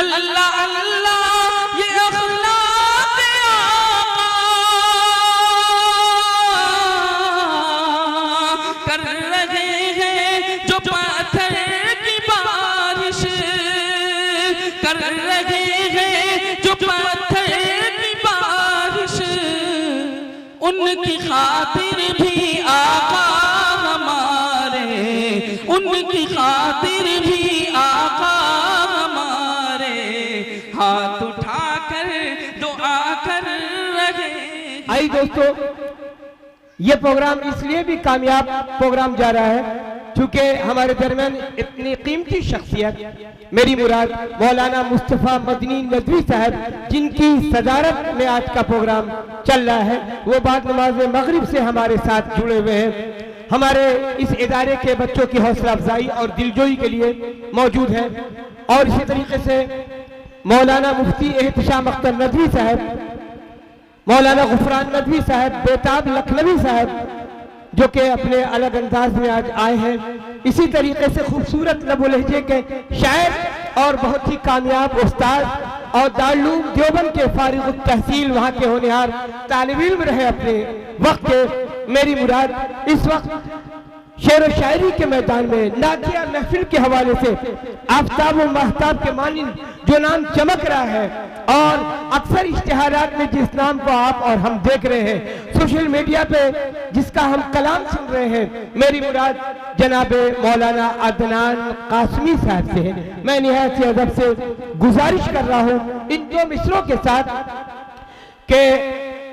अल्लाह अल्लाह ये अखलाक कर रहे हैं जो पत्थर की बारिश कर रहे हैं जो पत्थर की बारिश उनकी खातिर भी आका हमारे उनकी खातिर भी आका हमारे हाथ उठाकर दुआ कर रहे। आई दोस्तों, ये प्रोग्राम इसलिए भी कामयाब प्रोग्राम जा रहा है क्योंकि हमारे दरमियान इतनी कीमती शख्सियत मेरी मुराद मौलाना मुस्तफ़ा मदनी नदवी साहब जिनकी सदारत में आज का प्रोग्राम चल रहा है, वो बाद नमाज मगरिब से हमारे साथ जुड़े हुए हैं। हमारे इस इदारे के बच्चों की हौसला अफजाई और दिलजोई के लिए मौजूद है। और इसी तरीके से मौलाना मुफ्ती एहतशाम अख्तर नदवी साहब, मौलाना गुफरान नदवी साहब, बेताब लखनवी साहब जो कि अपने अलग अंदाज में आज आए हैं। इसी तरीके से खूबसूरत लबो लहजे के शायर और बहुत ही कामयाब उस्ताद और दारुल देवबंद के फारिग तहसील वहाँ के होनहार तालिब इल्म रहे अपने वक्त के। मेरी मुराद इस वक्त शेर व शायरी के मैदान में नातिया महफिल के हवाले से आफ्ताब व महताब के मानिंद जो नाम चमक रहा है और अक्सर इश्तिहारात में जिस नाम को आप और हम देख रहे हैं, सोशल मीडिया पे जिसका हम कलाम सुन रहे हैं, मेरी मुराद जनाबे मौलाना अदनान कासमी साहब से है। मैं निहायत ही अदब से गुजारिश कर रहा हूँ इन दो मिसरों के साथ के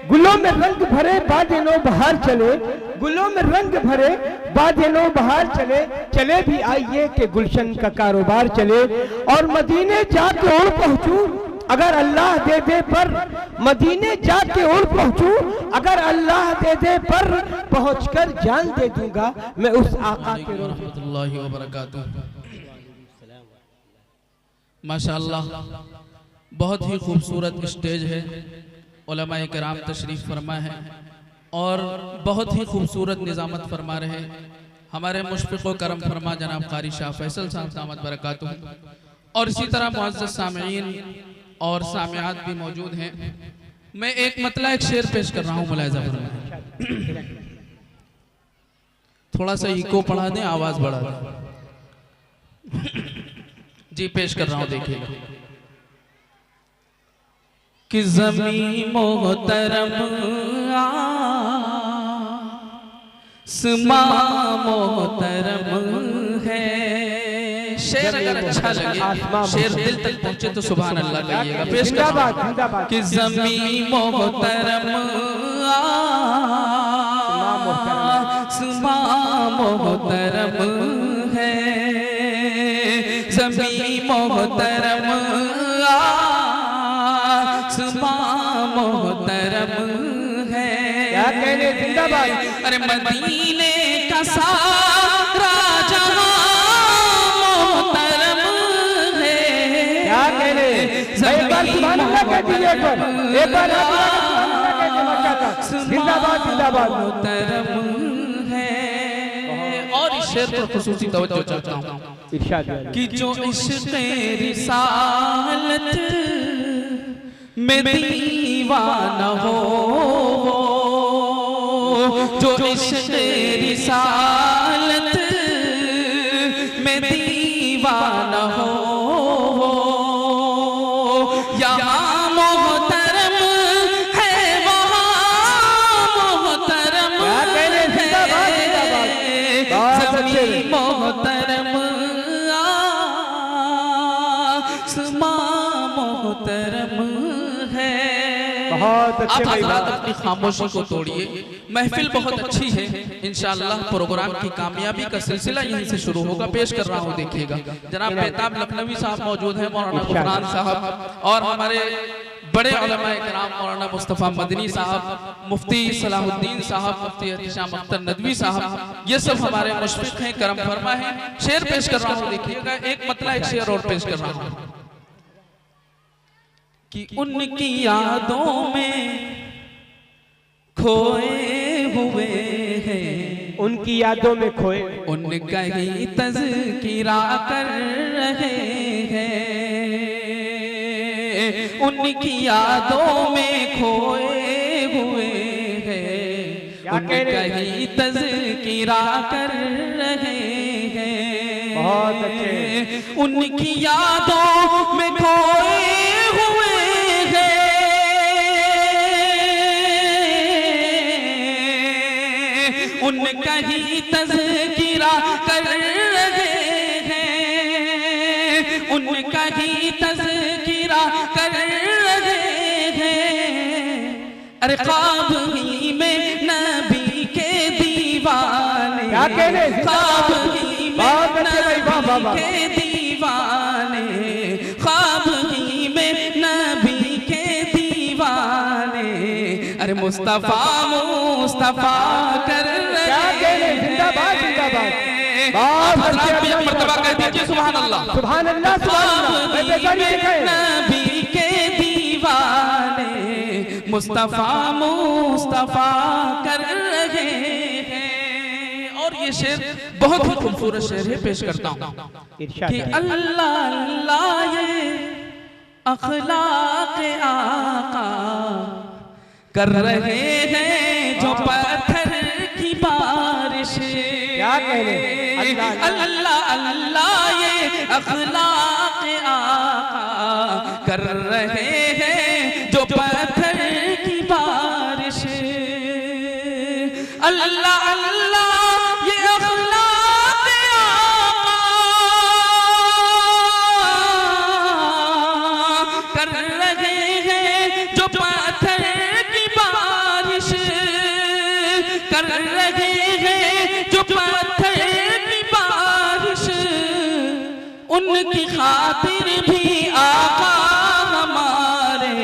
गुलों में रंग भरे बादेनो बहार चले, गुलों में रंग भरे बादेनो बहार चले, चले भी आइए कि गुलशन का कारोबार चले। और मदीने जाके उड़ पहुंचूं अगर अल्लाह दे दे पर, मदीने जाके उड़ पहुंचूं अगर अल्लाह दे दे पर, पहुंचकर जान दे दूंगा मैं उस आका के। रहमतुल्लाहि व बरकातुहू। माशाअल्लाह, बहुत ही खूबसूरत स्टेज है। उलमाए किराम तशरीफ फरमा है और बहुत ही खूबसूरत निज़ामत फरमा रहे हमारे मुशफ़िक़ व करम फरमा जनाब क़ारी शाह फैसल साहब दामत बरकातुहू। और इसी तरह मुअज़्ज़ज़ सामिईन और सामियात भी मौजूद हैं। मैं एक मतला एक शेर पेश कर रहा हूँ, मुलाहिज़ा फरमाएं। थोड़ा सा इको पढ़ा दें, आवाज़ बढ़ा दें। जी पेश कर रहा हूँ, देखिएगा कि ज़मीं मोहतरम आसमां मोहतरम है। शेर अगर अच्छा लगे, शेर दिल तक पहुंचे तो सुभान अल्लाह कहिएगा। पेश कर कि ज़मीं मोहतरम आसमां मोहतरम है, ज़मीं मोहतरम मोहतरम है। क्या कहने, जिंदाबाद। अरे मदीने का सारा जहां मोहतरम है। क्या कहने, एक बार सुभान अल्लाह कह दीजिए, एक बार जिंदाबाद जिंदाबाद मोहतरम है। और इस शेर पर खुसूसी तवज्जो चाहता हूँ इरशाद कि जो इश्क़े रिसालत में दीवाना हो, जो इश्क़े रिसालत में दीवाना हो, यहाँ मोहतरम है वहाँ मोहतरम है, ज़मीं मोहतरम आसमां मोहतरम। आप हज़रात अपनी खामोशी को तोड़िए, महफिल बहुत अच्छी है। इंशाअल्लाह प्रोग्राम की कामयाबी का सिलसिला यहीं से शुरू होगा। पेश कर रहा हूँ, देखिएगा जनाब बेताब लखनवी साहब मौजूद हैं, मौलाना गुफरान साहब और हमारे बड़े उलमाए किराम मौलाना मुस्तफ़ा मदनी साहब, मुफ्ती सलाहुद्दीन साहब, मुफ्ती एहतशाम अख्तर नदवी साहब, ये सब हमारे मुशफ़िक़ हैं, करम फरमा है। शेर पेश कर रहा हूँ, देखिएगा एक मतला एक शेर और पेश कर रहा हूँ कि उनकी यादों में खोए हुए हैं, उनकी यादों में खोए, उनका ही तज़किरा कर रहे हैं। उनकी यादों में खोए हुए हैं, उनका ही तज़किरा कर रहे हैं। बहुत अच्छे। उनकी यादों में खोए हुए हैं, उनका ही तज़किरा कर रहे हैं, उनका ही तज़किरा कर रहे हैं। अरे ख्वाब ही में नबी के दीवाने, ख्वाब ही में नबी के दीवाने, ख्वाब ही में नबी के दीवाने। अरे मुस्तफा मुस्तफा कर रहे हैं। जिंदाबाद जिंदाबाद। मर्तबा कह दीजिए सुभान अल्लाह, सुभान अल्लाह, सुभान अल्लाह। नबी के दीवाने मुस्तफा मुस्तफा कर रहे हैं। और ये शेर बहुत ही खूबसूरत शेर है, पेश करता हूँ कि अल्लाह अल्लाह ये अखलाक आका कर रहे हैं जो पत्थर की बारिश। क्या कह रहे हैं? अल्लाह अल्लाह ये अखलाक आका कर रहे हैं जो पत्थर की बारिश। अल्लाह अल्लाह ये अखलाक आका कर रहे हैं जो पत्थर की बारिश कर रहे हैं, जो पत्थर की बारिश। उनकी खातिर भी आका हमारे,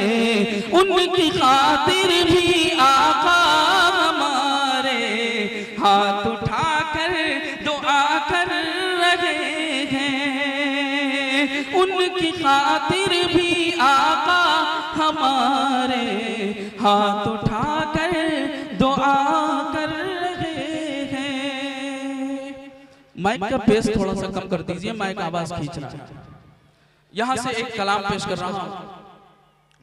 उनकी खातिर भी आका हमारे हाथ उठाकर दुआ कर रहे हैं। उनकी खातिर भी आका हमारे हाथ उठाकर दुआ कर रहे हैं। माइक का पेस थोड़ा सा कम कर दीजिए, माइक आवाज खींच रहा है। यहां से एक कलाम पेश कर रहा हूं,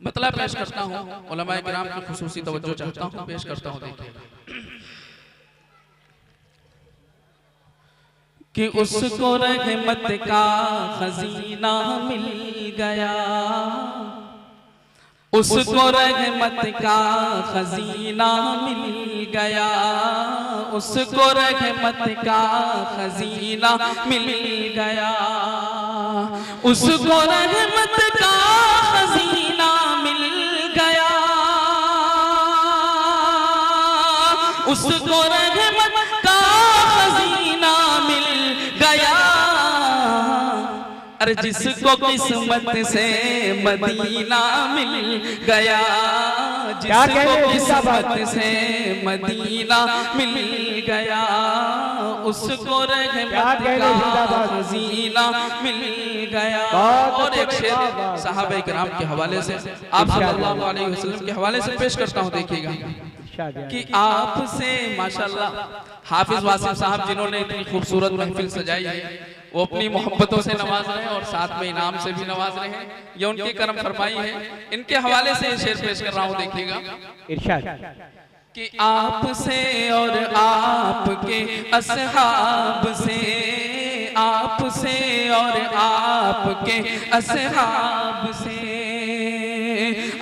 मतलब पेश करता हूं, उलमाए किराम की खुसूसी तवज्जो चाहता हूं, पेश करता हूं। देखिए कि उसको रहमत का खजीना मिल गया, उसको रहमत का खजीना मिल गया, उसको रहमत का खजीना मिल गया, उसको रहमत का खजीना मिल गया, उसको रहमत का खजीना मिल गया। अरे जिसको किस्मत से मदीना मिल गया, जिसको किस्मत से मदीना मिल गया, उसको रहमत का खजीना मिल गया। और एक शेर सहाबा इकराम के हवाले से, आप सल्लल्लाहु अलैहि वसल्लम के हवाले से पेश करता हूँ। देखिएगा कि आपसे माशाल्लाह हाफिज वासिम साहब जिन्होंने इतनी खूबसूरत महफिल सजाई है, वो अपनी मोहब्बतों से नवाज रहे हैं और साथ में इनाम से भी नवाज रहे हैं। ये उनकी करम फरमाई है। इनके हवाले से शेर पेश कर रहा हूँ। देखिएगा इरशाद कि आपसे और आपके असहाब से, आपसे और आपके असहाब से,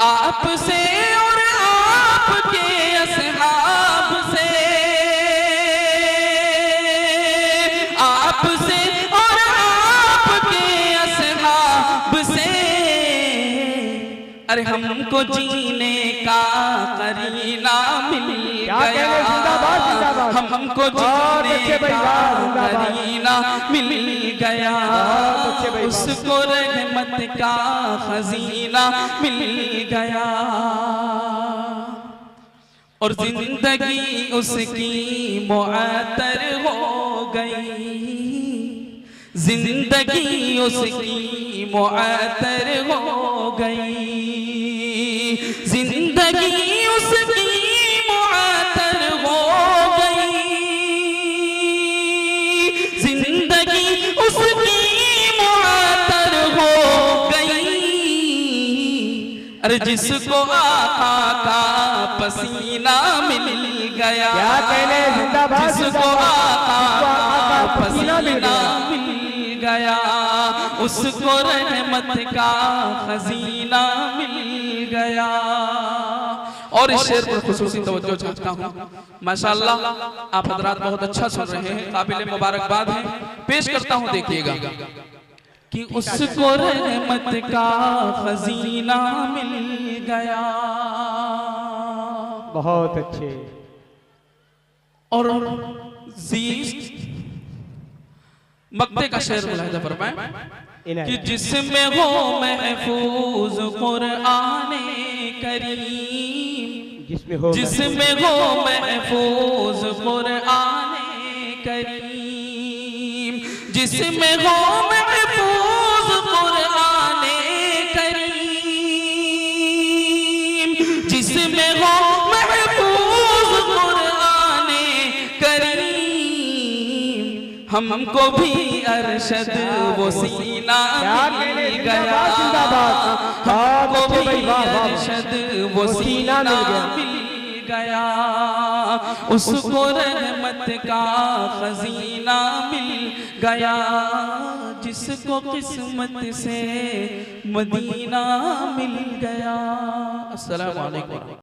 आपसे और आपके असहाब से, आपसे और आपके असहाब से, अरे हमको जीने का करीना मिल गया, हमको जीने का करीना मिल गया, उसको रहमत का खजीना मिल गया। और जिंदगी उसकी मुअत्तर हो गई, जिंदगी उसकी मुअत्तर हो गई, जिंदगी उसकी मुअत्तर हो गई, जिंदगी उसकी मुअत्तर हो गई। अरे जिसको आका का पसीना मिल गया, क्या कहने, जिंदाबाद जिसको आका का पसीना मिल गया, उसको रहमत का खजीना मिल गया। और इस शेर पर खुसूसी तवज्जो चाहता हूँ। माशाअल्लाह आप हजरात बहुत अच्छा सुन रहे हैं, काबिल मुबारकबाद है। पेश करता हूँ, देखिएगा कि उसको रहमत का खजीना मिल गया। बहुत अच्छे। और मक्ते का शेर मुलाहिजा फरमाएं कि जिसमें हो महफूज कुराने करीम, जिसमें हो महफूज कुराने करीम, जिसमें हो महफूज कुराने करीम, जिसमें हो महफूज कुराने करीम, हमको भी अरशद वो सीना मिल गया, हमको भी अरशद वो सीना मिल गया, उसको रहमत का खजीना मिल गया, जिसको किस्मत से मदीना मिल गया। अस्सलामु अलैकुम।